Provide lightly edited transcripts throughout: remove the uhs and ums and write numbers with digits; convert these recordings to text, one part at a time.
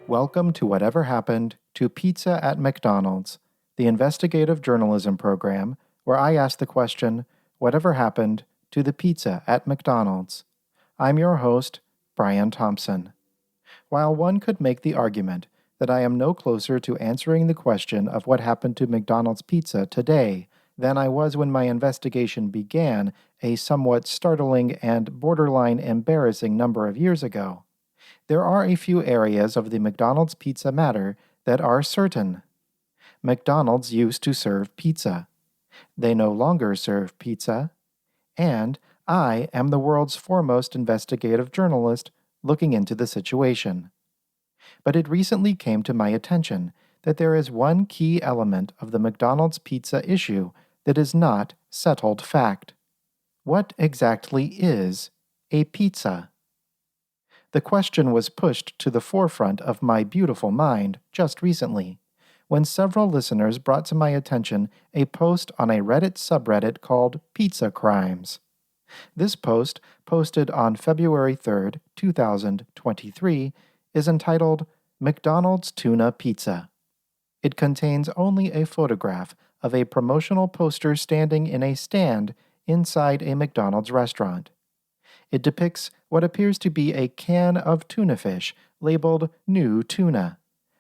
Welcome to Whatever Happened to Pizza at McDonald's, the investigative journalism program where I ask the question, Whatever happened to the pizza at McDonald's? I'm your host, Brian Thompson. While one could make the argument that I am no closer to answering the question of what happened to McDonald's pizza today than I was when my investigation began a somewhat startling and borderline embarrassing number of years ago, there are a few areas of the McDonald's pizza matter that are certain. McDonald's used to serve pizza. They no longer serve pizza. And I am the world's foremost investigative journalist looking into the situation. But it recently came to my attention that there is one key element of the McDonald's pizza issue that is not settled fact. What exactly is a pizza? The question was pushed to the forefront of my beautiful mind just recently, when several listeners brought to my attention a post on a Reddit subreddit called Pizza Crimes. This post, posted on February 3rd, 2023, is entitled McDonald's Tuna Pizza. It contains only a photograph of a promotional poster standing in a stand inside a McDonald's restaurant. It depicts what appears to be a can of tuna fish labeled New Tuna,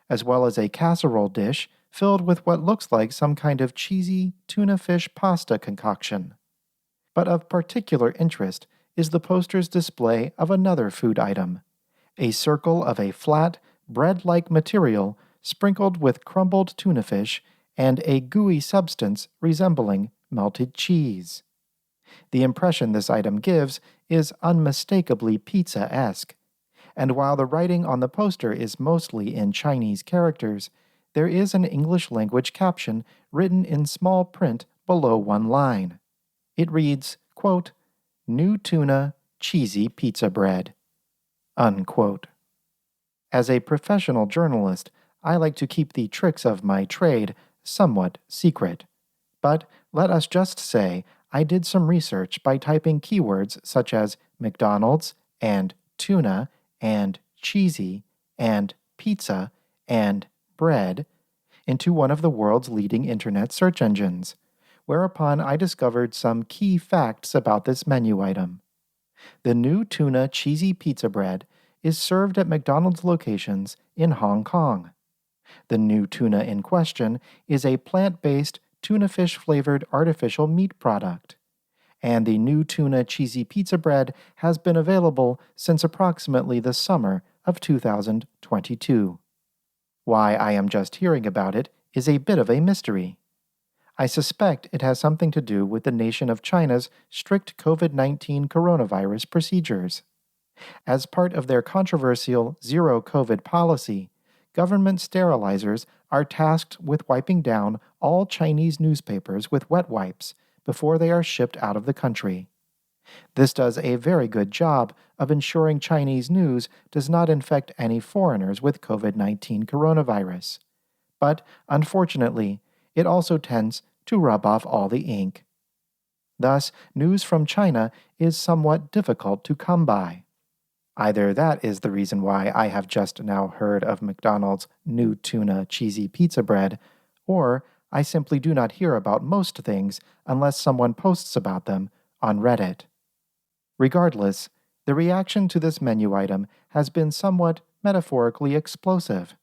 as well as a casserole dish filled with what looks like some kind of cheesy tuna fish pasta concoction. But of particular interest is the poster's display of another food item, a circle of a flat, bread-like material sprinkled with crumbled tuna fish and a gooey substance resembling melted cheese. The impression this item gives is unmistakably pizza-esque, and while the writing on the poster is mostly in Chinese characters, there is an English-language caption written in small print below one line. It reads, quote, New Tuna Cheesy Pizza Bread, unquote. As a professional journalist, I like to keep the tricks of my trade somewhat secret, but let us just say I did some research by typing keywords such as McDonald's and tuna and cheesy and pizza and bread into one of the world's leading internet search engines, whereupon I discovered some key facts about this menu item. The New Tuna Cheesy Pizza Bread is served at McDonald's locations in Hong Kong. The new tuna in question is a plant-based tuna fish-flavored artificial meat product, and the New Tuna Cheesy Pizza Bread has been available since approximately the summer of 2022. Why I am just hearing about it is a bit of a mystery. I suspect it has something to do with the nation of China's strict COVID-19 coronavirus procedures. As part of their controversial zero-COVID policy, government sterilizers are tasked with wiping down all Chinese newspapers with wet wipes before they are shipped out of the country. This does a very good job of ensuring Chinese news does not infect any foreigners with COVID-19 coronavirus. But, unfortunately, it also tends to rub off all the ink. Thus, news from China is somewhat difficult to come by. Either that is the reason why I have just now heard of McDonald's New Tuna Cheesy Pizza Bread, or I simply do not hear about most things unless someone posts about them on Reddit. Regardless, the reaction to this menu item has been somewhat metaphorically explosive.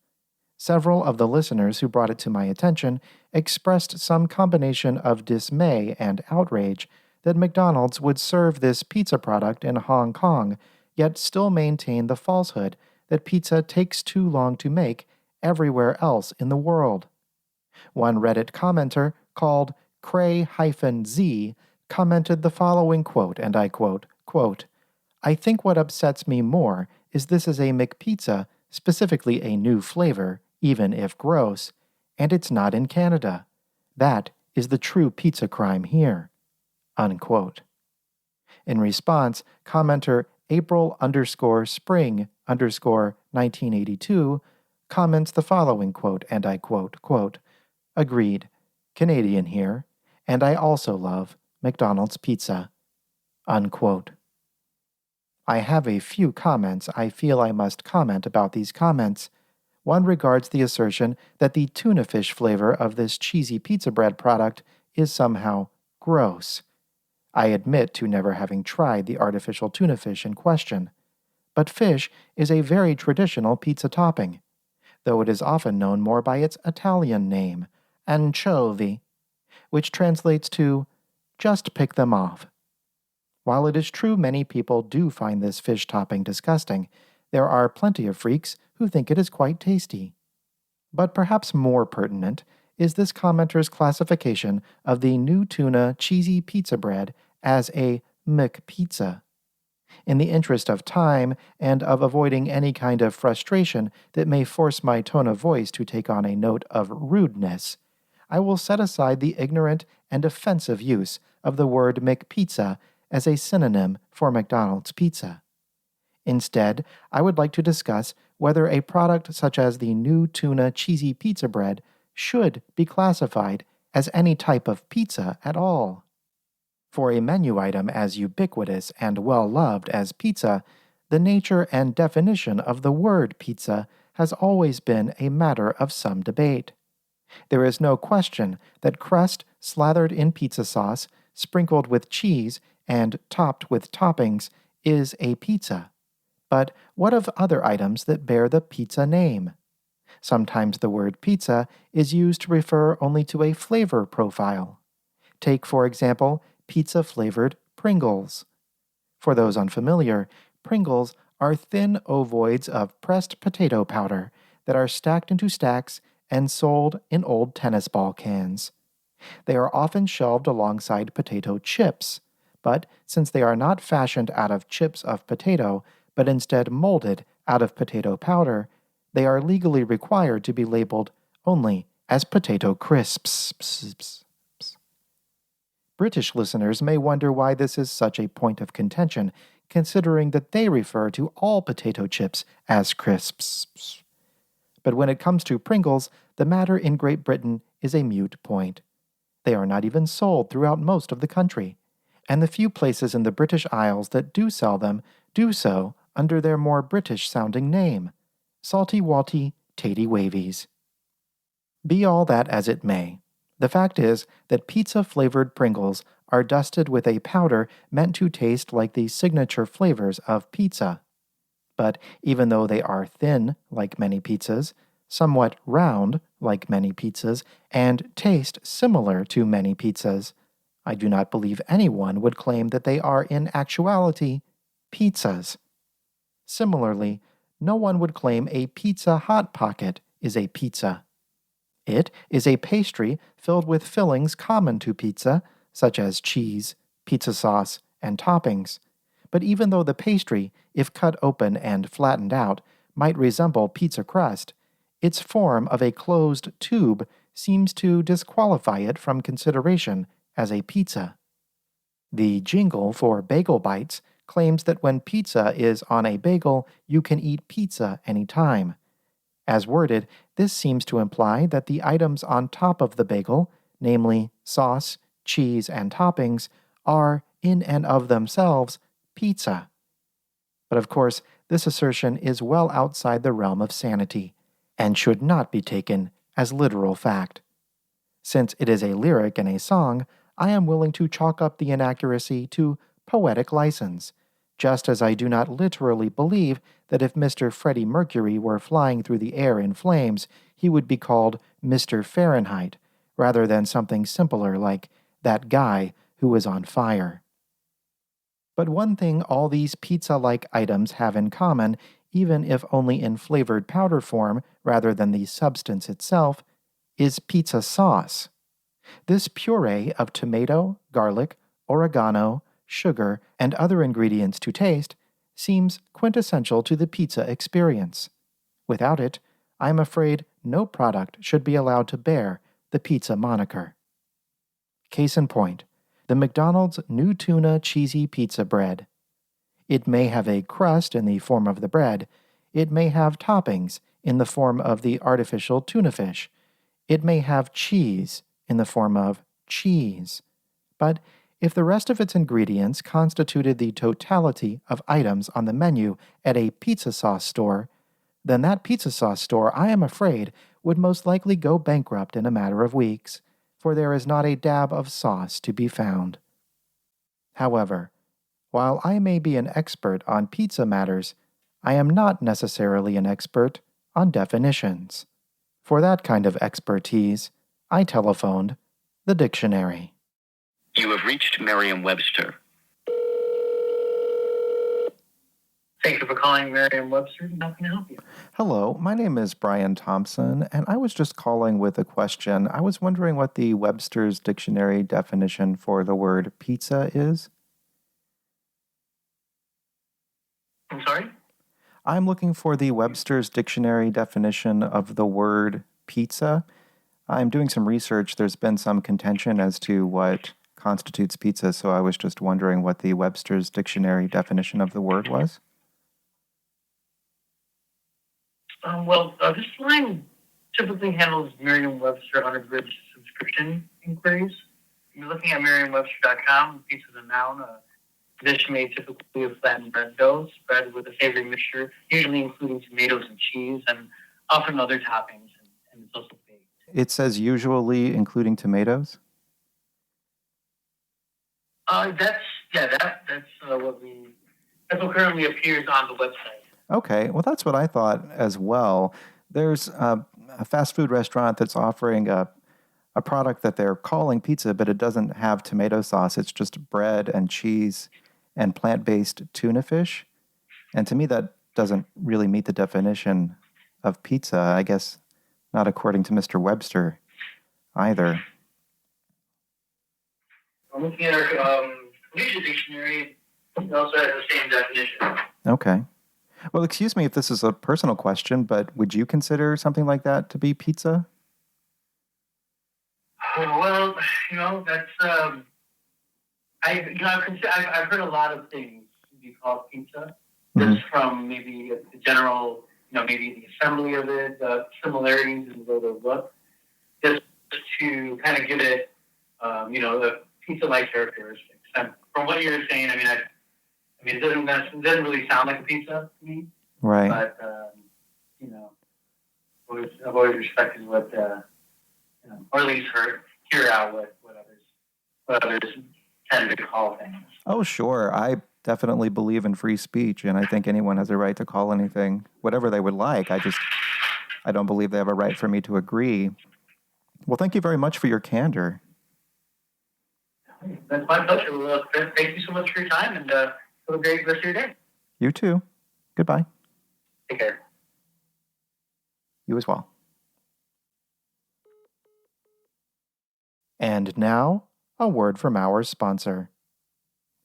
Several of the listeners who brought it to my attention expressed some combination of dismay and outrage that McDonald's would serve this pizza product in Hong Kong yet still maintain the falsehood that pizza takes too long to make everywhere else in the world. One Reddit commenter called Cray-Z commented the following quote, and I quote, I think what upsets me more is this is a McPizza, specifically a new flavor, even if gross, and it's not in Canada. That is the true pizza crime here, unquote. In response, commenter April_Spring_1982 comments the following quote, and I quote, agreed, Canadian here, and I also love McDonald's pizza, unquote. I have a few comments I feel I must comment about these comments. one regards the assertion that the tuna fish flavor of this cheesy pizza bread product is somehow gross. I admit to never having tried the artificial tuna fish in question, but fish is a very traditional pizza topping, though it is often known more by its Italian name, anchovy, which translates to just pick them off. While it is true many people do find this fish topping disgusting, there are plenty of freaks who think it is quite tasty. But perhaps more pertinent is this commenter's classification of the new Tuna Cheesy Pizza Bread as a McPizza. In the interest of time and of avoiding any kind of frustration that may force my tone of voice to take on a note of rudeness, I will set aside the ignorant and offensive use of the word McPizza as a synonym for McDonald's pizza. Instead, I would like to discuss whether a product such as the new Tuna Cheesy Pizza Bread should be classified as any type of pizza at all. For a menu item as ubiquitous and well-loved as pizza, the nature and definition of the word pizza has always been a matter of some debate. There is no question that crust slathered in pizza sauce, sprinkled with cheese, and topped with toppings is a pizza. But what of other items that bear the pizza name? Sometimes the word pizza is used to refer only to a flavor profile. Take, for example, pizza-flavored Pringles. For those unfamiliar, Pringles are thin ovoids of pressed potato powder that are stacked into stacks and sold in old tennis ball cans. They are often shelved alongside potato chips, but since they are not fashioned out of chips of potato, but instead molded out of potato powder, they are legally required to be labeled only as potato crisps. British listeners may wonder why this is such a point of contention, considering that they refer to all potato chips as crisps. But when it comes to Pringles, the matter in Great Britain is a moot point. They are not even sold throughout most of the country, and the few places in the British Isles that do sell them do so under their more British-sounding name, Salty Walty Tatey Wavies. Be all that as it may, the fact is that pizza-flavored Pringles are dusted with a powder meant to taste like the signature flavors of pizza. But even though they are thin, like many pizzas, somewhat round, like many pizzas, and taste similar to many pizzas, I do not believe anyone would claim that they are in actuality pizzas. Similarly, no one would claim a Pizza Hot Pocket is a pizza. It is a pastry filled with fillings common to pizza, such as cheese, pizza sauce, and toppings. But even though the pastry, if cut open and flattened out, might resemble pizza crust, its form of a closed tube seems to disqualify it from consideration as a pizza. The jingle for Bagel Bites claims that when pizza is on a bagel, you can eat pizza anytime. As worded, this seems to imply that the items on top of the bagel, namely sauce, cheese, and toppings, are, in and of themselves, pizza. But of course, this assertion is well outside the realm of sanity, and should not be taken as literal fact. Since it is a lyric in a song, I am willing to chalk up the inaccuracy to poetic license, just as I do not literally believe that if Mr. Freddie Mercury were flying through the air in flames, he would be called Mr. Fahrenheit, rather than something simpler like that guy who is on fire. But one thing all these pizza-like items have in common, even if only in flavored powder form rather than the substance itself, is pizza sauce. This puree of tomato, garlic, oregano, sugar, and other ingredients to taste seems quintessential to the pizza experience. Without it, I am afraid no product should be allowed to bear the pizza moniker. Case in point, the McDonald's new Tuna Cheesy Pizza Bread. It may have a crust in the form of the bread, it may have toppings in the form of the artificial tuna fish, it may have cheese in the form of cheese, but if the rest of its ingredients constituted the totality of items on the menu at a pizza sauce store, then that pizza sauce store, I am afraid, would most likely go bankrupt in a matter of weeks, for there is not a dab of sauce to be found. However, while I may be an expert on pizza matters, I am not necessarily an expert on definitions. For that kind of expertise, I telephoned the dictionary. You have reached Merriam-Webster. Thank you for calling Merriam-Webster. How can I help you? Hello, my name is Brian Thompson, and I was just calling with a question. I was wondering what the Webster's Dictionary definition for the word pizza is. I'm sorry? I'm looking for the Webster's Dictionary definition of the word pizza. I'm doing some research. There's been some contention as to what constitutes pizza, so I was just wondering what the Webster's Dictionary definition of the word was. This line typically handles Merriam-Webster unabridged subscription inquiries. You're looking at Merriam-Webster.com. Pizza is a noun. Dish made typically of flattened bread dough, spread with a savory mixture, usually including tomatoes and cheese, and often other toppings, and it's also baked. It says usually including tomatoes? That's what currently appears on the website. Okay, well, that's what I thought as well. There's a fast food restaurant that's offering a product that they're calling pizza, but it doesn't have tomato sauce. It's just bread and cheese and plant-based tuna fish. And to me, that doesn't really meet the definition of pizza. I guess not according to Mr. Webster either. I'm looking at our Leisure Dictionary. It also has the same definition. Okay. Well, excuse me if this is a personal question, but would you consider something like that to be pizza? That's I've heard a lot of things be called pizza, just from maybe the general, maybe the assembly of it, the similarities in the way they look, just to kind of give it, the pizza-like characteristics. And from what you're saying, it doesn't really sound like a pizza to me. Right. But I've always respected what, or at least hear out what others tend to call things. Oh, sure. I definitely believe in free speech, and I think anyone has a right to call anything whatever they would like. I don't believe they have a right for me to agree. Well, thank you very much for your candor. That's my pleasure. Well, thank you so much for your time, and have a great rest of your day. You too. Goodbye. Take care. You as well. And now, a word from our sponsor.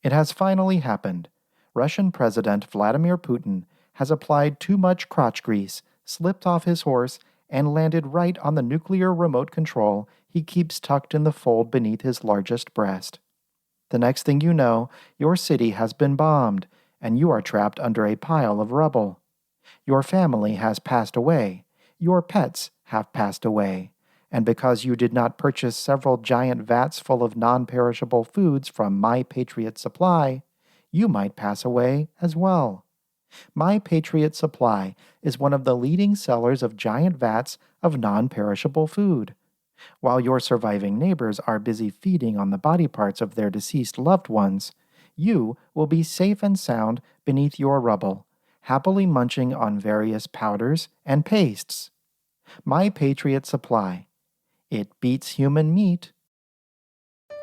It has finally happened. Russian President Vladimir Putin has applied too much crotch grease, slipped off his horse, and landed right on the nuclear remote control he keeps tucked in the fold beneath his largest breast. The next thing you know, your city has been bombed, and you are trapped under a pile of rubble. Your family has passed away. Your pets have passed away. And because you did not purchase several giant vats full of non-perishable foods from My Patriot Supply, you might pass away as well. My Patriot Supply is one of the leading sellers of giant vats of non-perishable food. While your surviving neighbors are busy feeding on the body parts of their deceased loved ones, you will be safe and sound beneath your rubble, happily munching on various powders and pastes. My Patriot Supply. It beats human meat.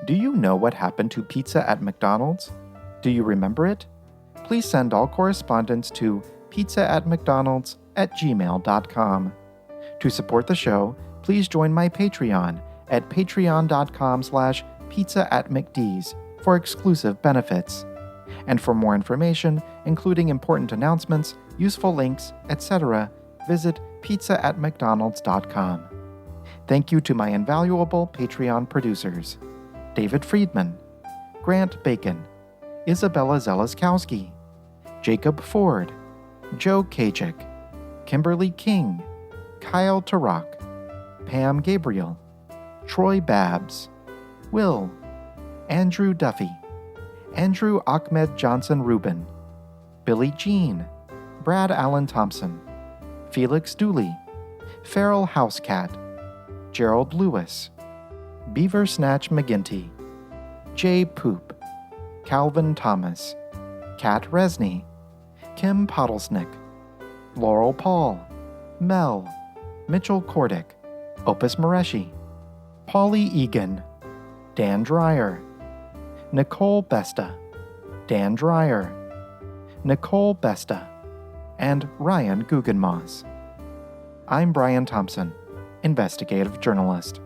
Do you know what happened to pizza at McDonald's? Do you remember it? Please send all correspondence to pizza@mcdonalds@gmail.com. To support the show, please join my Patreon at patreon.com/pizza@mcd's for exclusive benefits. And for more information, including important announcements, useful links, etc., visit pizza@mcdonalds.com. Thank you to my invaluable Patreon producers: David Friedman, Grant Bacon, Isabella Zelaskowski, Jacob Ford, Joe Kajik, Kimberly King, Kyle Tarak, Pam Gabriel, Troy Babs, Will, Andrew Duffy, Andrew Ahmed Johnson Rubin, Billy Jean, Brad Allen Thompson, Felix Dooley, Feral House Cat, Gerald Lewis, Beaver Snatch McGinty, Jay Poop, Calvin Thomas, Kat Resney, Kim Pottlesnick, Laurel Paul, Mel, Mitchell Kordick, Opus Mareshi, Polly Egan, Dan Dreyer, Nicole Besta, Dan Dreyer, Nicole Besta, and Ryan Guggenmoss. I'm Brian Thompson, investigative journalist.